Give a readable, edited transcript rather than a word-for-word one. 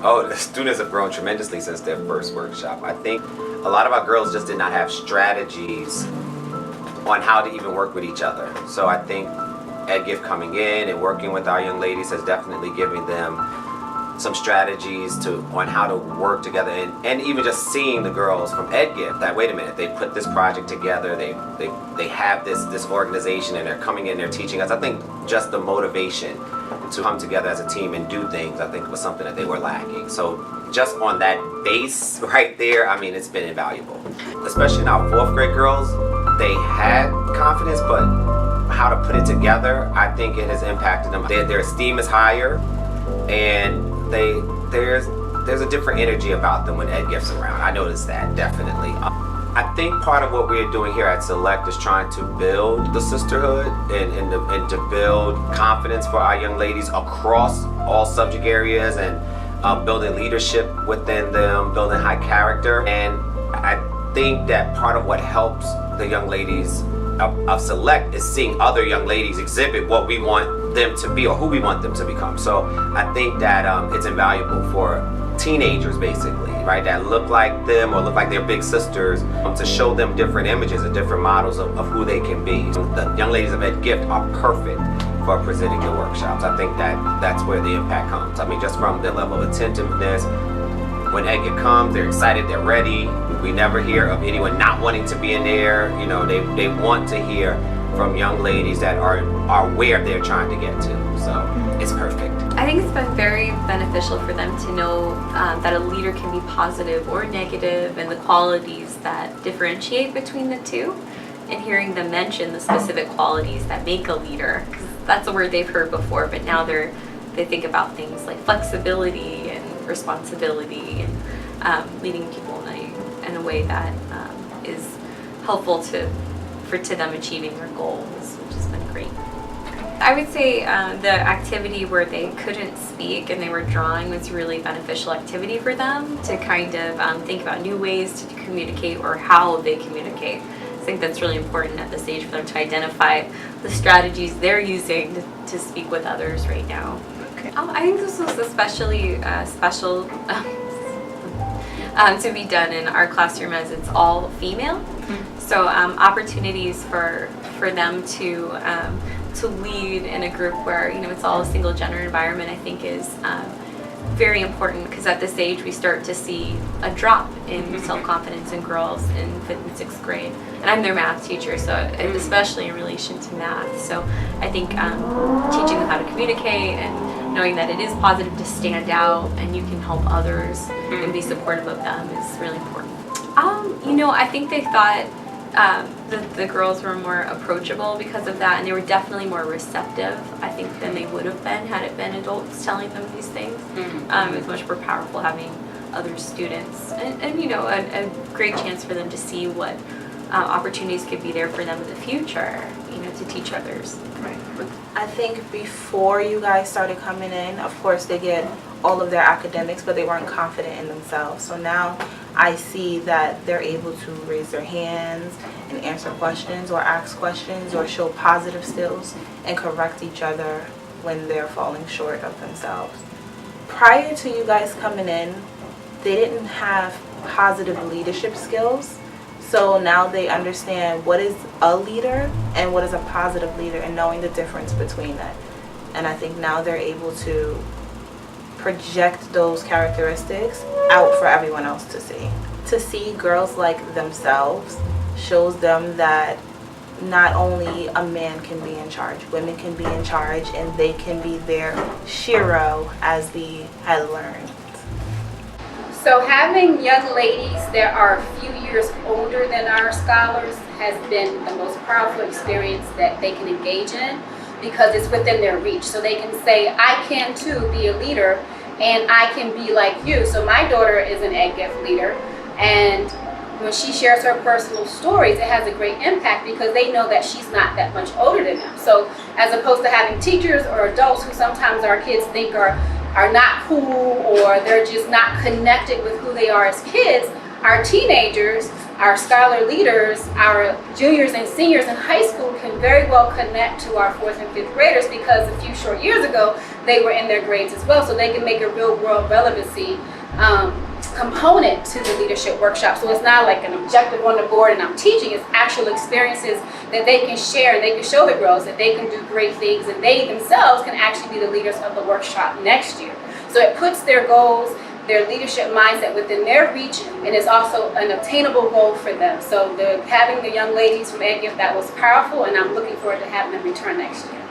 Oh, the students have grown tremendously since their first workshop. I think a lot of our girls just did not have strategies on how to even work with each other. So I think EdGift coming in and working with our young ladies has definitely given them some strategies on how to work together, and even just seeing the girls from EdGift that, wait a minute, they put this project together, they have this organization, and they're coming in, they're teaching us. I think just the motivation to come together as a team and do things, I think was something that they were lacking. So just on that base right there, I mean, it's been invaluable. Especially now, 4th grade girls, they had confidence, but how to put it together, I think it has impacted them. Their esteem is higher, and there's a different energy about them when EdGift's around. I noticed that, definitely. I think part of what we're doing here at Select is trying to build the sisterhood and to build confidence for our young ladies across all subject areas, and building leadership within them, building high character. And I think that part of what helps the young ladies of Select is seeing other young ladies exhibit what we want them to be or who we want them to become. So I think that it's invaluable for teenagers, basically, right, that look like them or look like their big sisters, to show them different images and different models of who they can be. The young ladies of EdGift are perfect for presenting the workshops. I think that's where the impact comes. I mean, just from their level of attentiveness. When EdGift comes, they're excited, they're ready. We never hear of anyone not wanting to be in there. You know, they want to hear from young ladies that are where they're trying to get to. So it's perfect. I think it's been very beneficial for them to know that a leader can be positive or negative, and the qualities that differentiate between the two, and hearing them mention the specific qualities that make a leader, because that's a word they've heard before, but now they think about things like flexibility and responsibility, and leading people in a way that is helpful to them achieving their goals, which has been great. I would say the activity where they couldn't speak and they were drawing was really beneficial activity for them to kind of think about new ways to communicate or how they communicate. I think that's really important at this stage for them to identify the strategies they're using to speak with others right now. Okay. I think this was especially special to be done in our classroom, as it's all female. Mm-hmm. So opportunities for them to lead in a group where, you know, it's all a single gender environment, I think is very important, because at this age we start to see a drop in self-confidence in girls in 5th and 6th grade. And I'm their math teacher, so especially in relation to math. So I think teaching them how to communicate and knowing that it is positive to stand out and you can help others and be supportive of them is really important. You know, I think they thought the girls were more approachable because of that, and they were definitely more receptive, I think, than they would have been had it been adults telling them these things. It was much more powerful having other students, and you know, a great chance for them to see what opportunities could be there for them in the future, you know, to teach others. Right. I think before you guys started coming in, of course they get all of their academics, but they weren't confident in themselves. So now I see that they're able to raise their hands and answer questions or ask questions or show positive skills and correct each other when they're falling short of themselves. Prior to you guys coming in, they didn't have positive leadership skills. So now they understand what is a leader and what is a positive leader, and knowing the difference between it. And I think now they're able to project those characteristics out for everyone else to see. To see girls like themselves shows them that not only a man can be in charge, women can be in charge, and they can be their shiro, as we had learned. So having young ladies that are a few years older than our scholars has been the most powerful experience that they can engage in, because it's within their reach. So they can say, I can too be a leader, and I can be like you. So my daughter is an EdGift leader, and when she shares her personal stories, it has a great impact because they know that she's not that much older than them. So as opposed to having teachers or adults who sometimes our kids think are not cool, or they're just not connected with who they are as kids, our teenagers, our scholar leaders, our juniors and seniors in high school can very well connect to our 4th and 5th graders, because a few short years ago, they were in their grades as well, so they can make a real world relevancy component to the leadership workshop. So it's not like an objective on the board and I'm teaching, it's actual experiences that they can share, and they can show the girls that they can do great things, and they themselves can actually be the leaders of the workshop next year. So it puts their goals, their leadership mindset within their reach, and is also an obtainable goal for them. So having the young ladies from EdGift, that was powerful, and I'm looking forward to having them return next year.